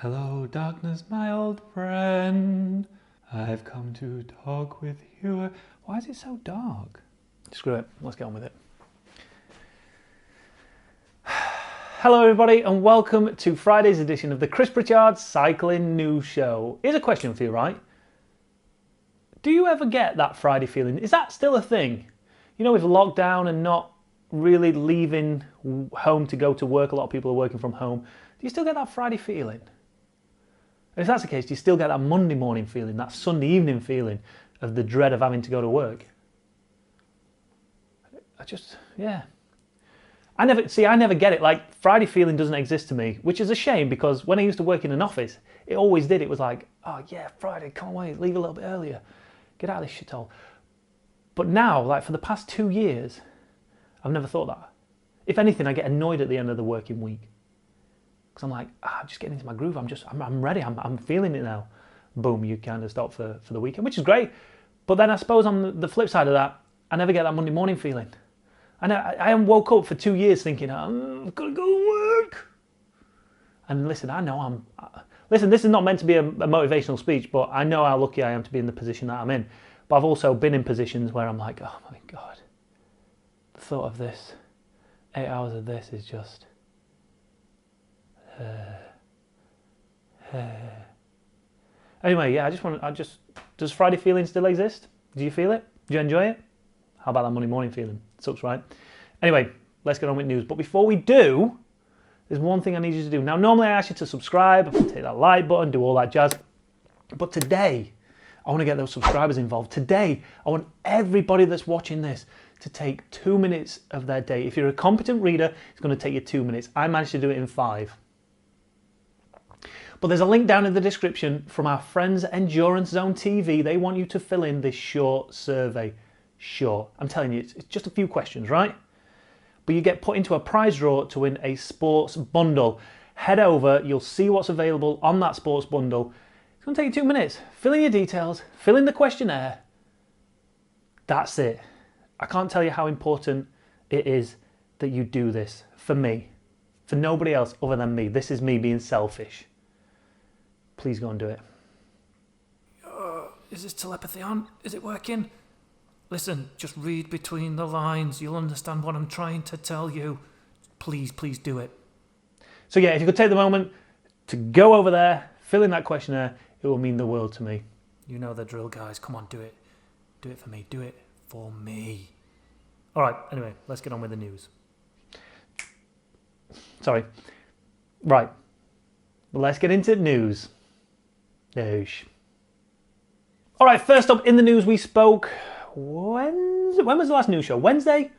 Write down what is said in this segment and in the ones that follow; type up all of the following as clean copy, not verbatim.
Hello, darkness, my old friend. I've come to talk with you. Why is it so dark? Screw it, let's get on with it. Hello everybody and welcome to Friday's edition of the Chris Pritchard Cycling News Show. Here's a question for you, right? Do you ever get that Friday feeling? Is that still a thing? You know, with lockdown and not really leaving home to go to work, a lot of people are working from home. Do you still get that Friday feeling? And if that's the case, do you still get that Monday morning feeling, that Sunday evening feeling of the dread of having to go to work? I never get it. Like, Friday feeling doesn't exist to me, which is a shame because when I used to work in an office, it always did. It was like, oh yeah, Friday, can't wait, leave a little bit earlier, get out of this shithole. But now, like for the past 2 years, I've never thought that. If anything, I get annoyed at the end of the working week. Because I'm like, I'm just getting into my groove, I'm ready, I'm feeling it now. Boom, you kind of stop for the weekend, which is great. But then I suppose on the flip side of that, I never get that Monday morning feeling. And I haven't woke up for 2 years thinking, I'm going to go to work. And listen, listen, this is not meant to be a motivational speech, but I know how lucky I am to be in the position that I'm in. But I've also been in positions where I'm like, oh my God, the thought of this, 8 hours of this is just... Anyway, yeah, does Friday feeling still exist? Do you feel it? Do you enjoy it? How about that Monday morning feeling? Sucks, right? Anyway, let's get on with news. But before we do, there's one thing I need you to do. Now, normally I ask you to subscribe, take that like button, do all that jazz. But today, I want to get those subscribers involved. Today, I want everybody that's watching this to take 2 minutes of their day. If you're a competent reader, it's going to take you 2 minutes. I managed to do it in 5. But there's a link down in the description from our friends at Endurance Zone TV. They want you to fill in this short survey. Short. I'm telling you, it's just a few questions, right? But you get put into a prize draw to win a sports bundle. Head over, you'll see what's available on that sports bundle. It's going to take you 2 minutes. Fill in your details, fill in the questionnaire. That's it. I can't tell you how important it is that you do this for me, for nobody else other than me. This is me being selfish. Please go and do it. Is this telepathy on? Is it working? Listen, just read between the lines. You'll understand what I'm trying to tell you. Please do it. So yeah, if you could take the moment to go over there, fill in that questionnaire, it will mean the world to me. You know the drill, guys. Come on, do it. Do it for me. Do it for me. All right, anyway, let's get on with the news. Sorry. Right. Let's get into news. All right, first up in the news, we spoke... When was the last news show? Wednesday,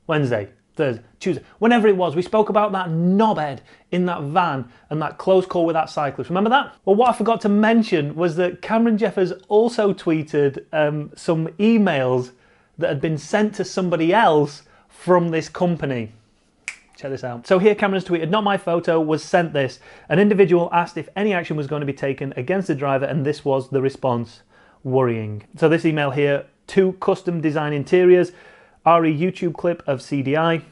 Thursday, Tuesday, whenever it was, we spoke about that knobhead in that van and that close call with that cyclist. Remember that? Well, what I forgot to mention was that Cameron Jeffers also tweeted some emails that had been sent to somebody else from this company. Check this out. So here Cameron's tweeted, not my photo, was sent this. An individual asked if any action was going to be taken against the driver, and this was the response. Worrying. So this email here, 2 custom design interiors, RE YouTube clip of CDI,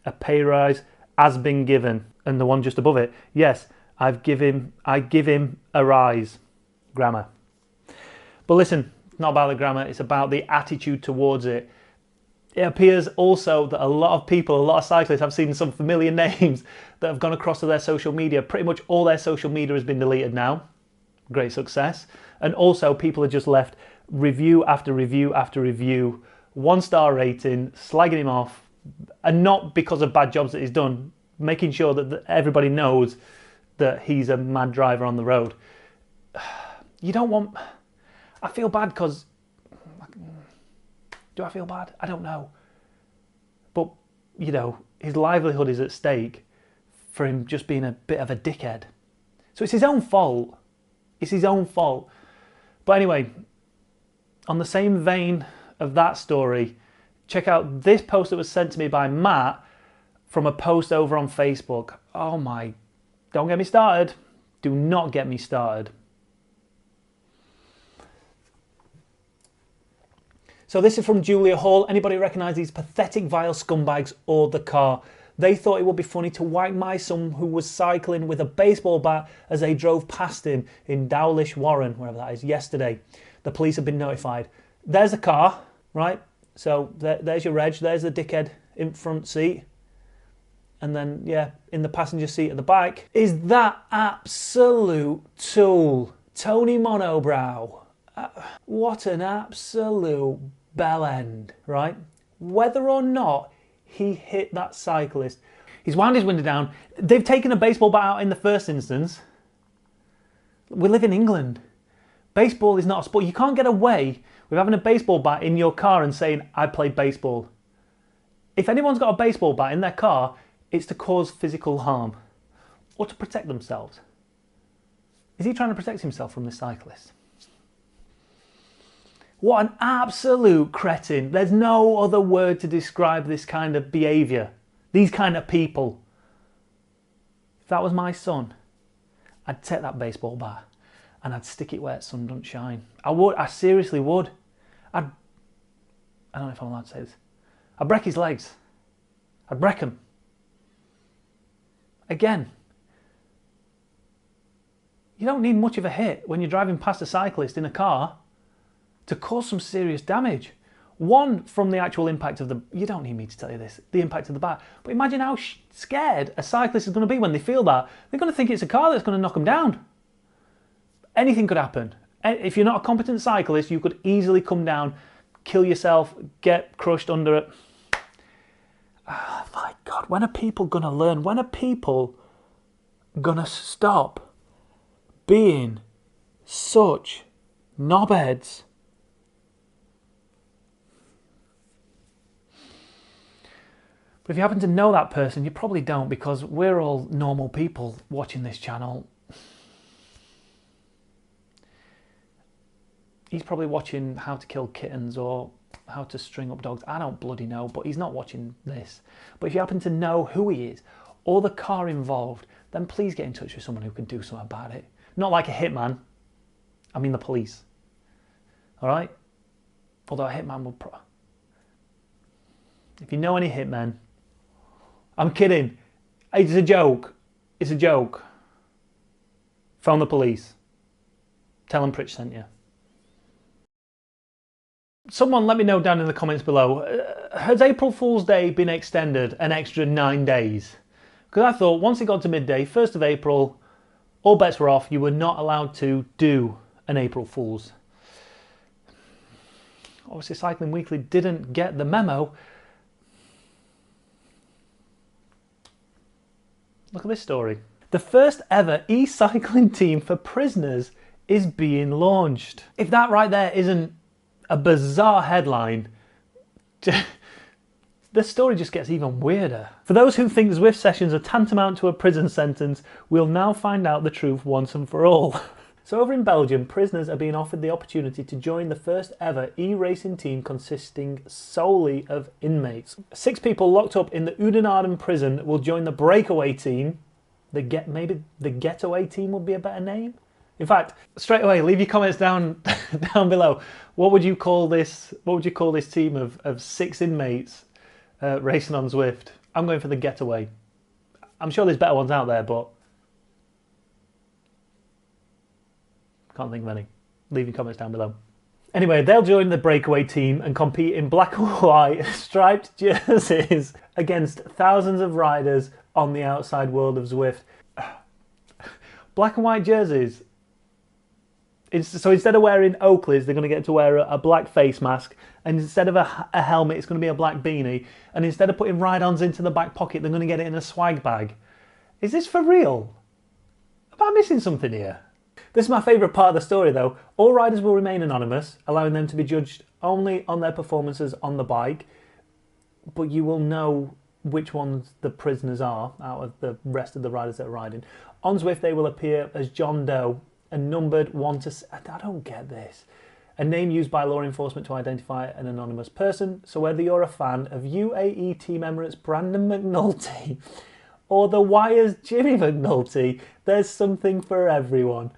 a pay rise has been given. And the one just above it, yes, I give him a rise. Grammar. But listen, it's not about the grammar, it's about the attitude towards it. It appears also that a lot of cyclists have seen some familiar names that have gone across to their social media. Pretty much all their social media has been deleted now. Great success. And also people have just left review after review after review, 1-star rating, slagging him off, and not because of bad jobs that he's done, making sure that everybody knows that he's a mad driver on the road. You don't want... I feel bad because... Do I feel bad? I don't know. But, you know, his livelihood is at stake for him just being a bit of a dickhead. So it's his own fault. It's his own fault. But anyway, on the same vein of that story, check out this post that was sent to me by Matt from a post over on Facebook. Oh my, don't get me started. Do not get me started. So this is from Julia Hall. Anybody recognise these pathetic, vile scumbags or the car? They thought it would be funny to whack my son who was cycling with a baseball bat as they drove past him in Dowlish Warren, wherever that is, yesterday. The police have been notified. There's the car, right? So there's your reg, there's the dickhead in front seat. And then, yeah, in the passenger seat of the bike is that absolute tool, Tony Monobrow. What an absolute bell end, right? Whether or not he hit that cyclist, he's wound his window down. They've taken a baseball bat out in the first instance. We live in England. Baseball is not a sport. You can't get away with having a baseball bat in your car and saying, I play baseball. If anyone's got a baseball bat in their car, it's to cause physical harm or to protect themselves. Is he trying to protect himself from this cyclist? What an absolute cretin. There's no other word to describe this kind of behaviour. These kind of people. If that was my son, I'd take that baseball bat and I'd stick it where the sun don't shine. I would. I seriously would. I don't know if I'm allowed to say this. I'd break his legs. I'd break them. Again, you don't need much of a hit when you're driving past a cyclist in a car to cause some serious damage. One, from the actual impact of the... You don't need me to tell you this, the impact of the bat. But imagine how scared a cyclist is going to be when they feel that. They're going to think it's a car that's going to knock them down. Anything could happen. If you're not a competent cyclist, you could easily come down, kill yourself, get crushed under it. Oh my God, when are people going to learn? When are people going to stop being such knobheads? But if you happen to know that person, you probably don't, because we're all normal people watching this channel. He's probably watching How to Kill Kittens or How to String Up Dogs. I don't bloody know, but he's not watching this. But if you happen to know who he is or the car involved, then please get in touch with someone who can do something about it. Not like a hitman. I mean the police. All right? Although a hitman would... If you know any hitmen... I'm kidding. It's a joke. It's a joke. Phone the police. Tell them Pritchard sent you. Someone let me know down in the comments below. Has April Fool's Day been extended an extra 9 days? Because I thought once it got to midday, 1st of April, all bets were off. You were not allowed to do an April Fool's. Obviously Cycling Weekly didn't get the memo. Look at this story. The first ever e-cycling team for prisoners is being launched. If that right there isn't a bizarre headline, the story just gets even weirder. For those who think Zwift sessions are tantamount to a prison sentence, we'll now find out the truth once and for all. So over in Belgium, prisoners are being offered the opportunity to join the first ever e-racing team consisting solely of inmates. 6 people locked up in the Oudenaarde prison will join the breakaway team. Maybe the getaway team would be a better name. In fact, straight away, leave your comments down below. What would you call this? What would you call this team of 6 inmates racing on Zwift? I'm going for the getaway. I'm sure there's better ones out there, but can't think of any. Leave your comments down below. Anyway, they'll join the breakaway team and compete in black and white striped jerseys against thousands of riders on the outside world of Zwift. Black and white jerseys. So instead of wearing Oakleys, they're going to get to wear a black face mask, and instead of a helmet, it's going to be a black beanie, and instead of putting ride-ons into the back pocket, they're going to get it in a swag bag. Is this for real? Am I missing something here? This is my favourite part of the story though. All riders will remain anonymous, allowing them to be judged only on their performances on the bike, but you will know which ones the prisoners are out of the rest of the riders that are riding. On Zwift they will appear as John Doe, a numbered 1 to... I don't get this. A name used by law enforcement to identify an anonymous person. So whether you're a fan of UAE Team Emirates Brandon McNulty or the Wire's Jimmy McNulty, there's something for everyone.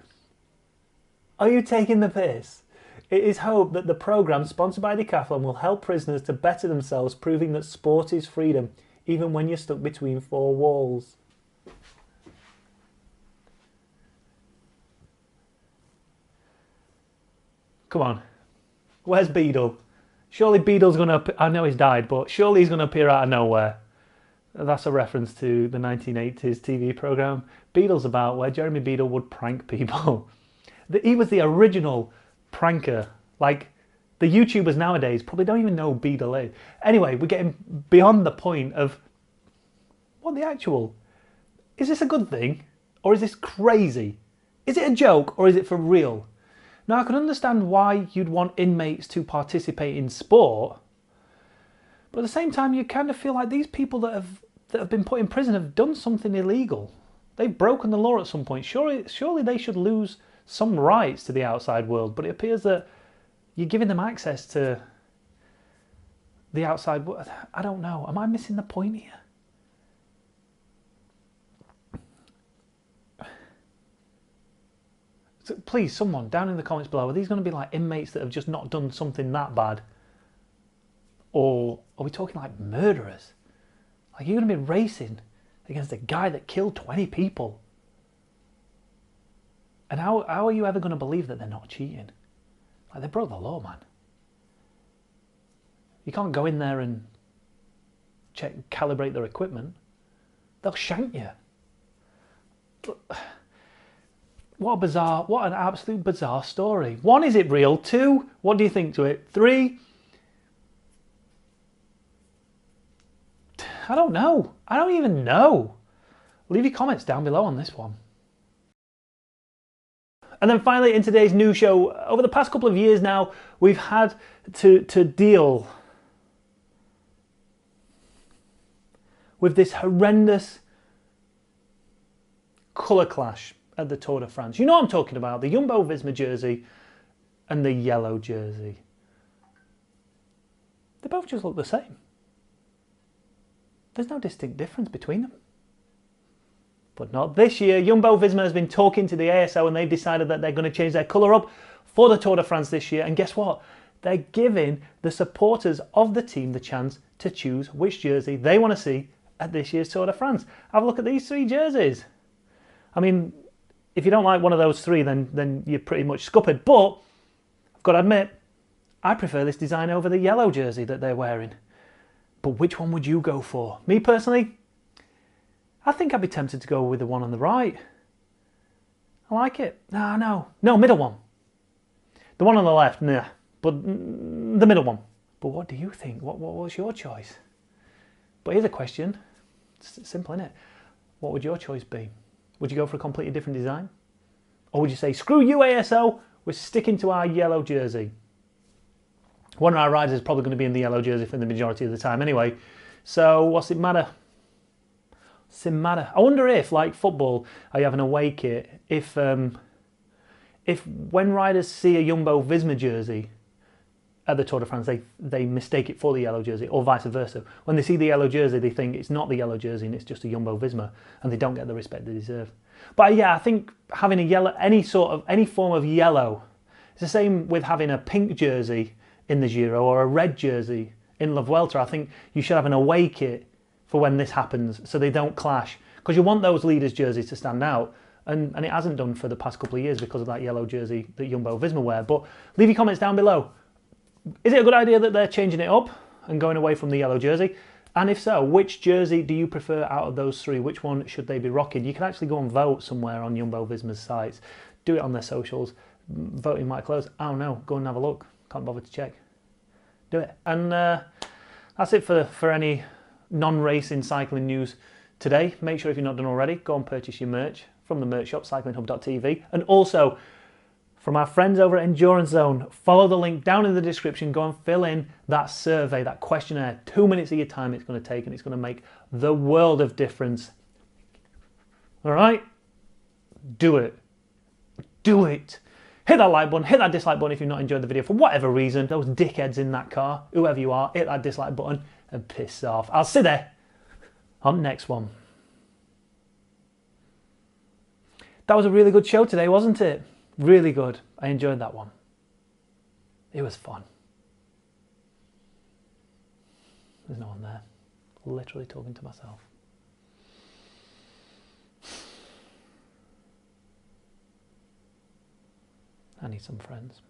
Are you taking the piss? It is hoped that the programme, sponsored by Decathlon, will help prisoners to better themselves, proving that sport is freedom. even when you're stuck between four walls. Come on. Where's Beadle? Surely Beadle's going to... I know he's died, but surely he's going to appear out of nowhere. That's a reference to the 1980s TV programme. Beadle's about where Jeremy Beadle would prank people. He was the original pranker. Like, the YouTubers nowadays probably don't even know who Beadle is. Anyway, we're getting beyond the point of what the actual... Is this a good thing? Or is this crazy? Is it a joke or is it for real? Now, I can understand why you'd want inmates to participate in sport, but at the same time, you kind of feel like these people that have been put in prison have done something illegal. They've broken the law at some point. Surely they should lose some rights to the outside world, but it appears that you're giving them access to the outside world. I don't know. Am I missing the point here? So please, someone down in the comments below, are these going to be like inmates that have just not done something that bad? Or are we talking like murderers? Like, you're going to be racing against a guy that killed 20 people. And how are you ever going to believe that they're not cheating? Like, they broke the law, man. You can't go in there and calibrate their equipment. They'll shank you. What an absolute bizarre story. 1, is it real? 2, what do you think to it? 3, I don't know. I don't even know. Leave your comments down below on this one. And then finally, in today's news show, over the past couple of years now, we've had to deal with this horrendous colour clash at the Tour de France. You know what I'm talking about, the Jumbo-Visma jersey and the yellow jersey. They both just look the same. There's no distinct difference between them. But not this year. Jumbo-Visma has been talking to the ASO and they've decided that they're going to change their colour up for the Tour de France this year. And guess what? They're giving the supporters of the team the chance to choose which jersey they want to see at this year's Tour de France. Have a look at these 3 jerseys. I mean, if you don't like one of those 3, then you're pretty much scuppered. But I've got to admit, I prefer this design over the yellow jersey that they're wearing. But which one would you go for? Me personally, I think I'd be tempted to go with the one on the right. I like it. No, middle one. The one on the left, nah. But the middle one. But what do you think? What's your choice? But here's a question. It's simple, isn't it? What would your choice be? Would you go for a completely different design? Or would you say, screw you ASO, we're sticking to our yellow jersey? One of our riders is probably going to be in the yellow jersey for the majority of the time anyway. So what's it matter? What's it matter? I wonder if, like football, you have an away kit, if when riders see a Jumbo-Visma jersey at the Tour de France, they mistake it for the yellow jersey, or vice versa. When they see the yellow jersey, they think it's not the yellow jersey and it's just a Jumbo-Visma, and they don't get the respect they deserve. But yeah, I think having a yellow, any form of yellow, it's the same with having a pink jersey in the Giro or a red jersey in La Vuelta. I think you should have an away kit for when this happens so they don't clash, because you want those leaders' jerseys to stand out, and it hasn't done for the past couple of years because of that yellow jersey that Jumbo-Visma wear. But leave your comments down below. Is it a good idea that they're changing it up and going away from the yellow jersey? And if so, which jersey do you prefer out of those 3? Which one should they be rocking? You can actually go and vote somewhere on Jumbo-Visma's sites. Do it on their socials. Voting might close. I don't know. Go and have a look. Can't bother to check. Do it. And that's it for any non-racing cycling news today. Make sure, if you're not done already, go and purchase your merch from the merch shop, CyclingHub.tv. And also, from our friends over at Endurance Zone, follow the link down in the description. Go and fill in that survey, that questionnaire. 2 minutes of your time it's going to take, and it's going to make the world of difference. All right? Do it. Do it. Hit that like button, hit that dislike button if you've not enjoyed the video for whatever reason. Those dickheads in that car, whoever you are, hit that dislike button and piss off. I'll see you there on the next one. That was a really good show today, wasn't it? Really good. I enjoyed that one. It was fun. There's no one there. Literally talking to myself. I need some friends.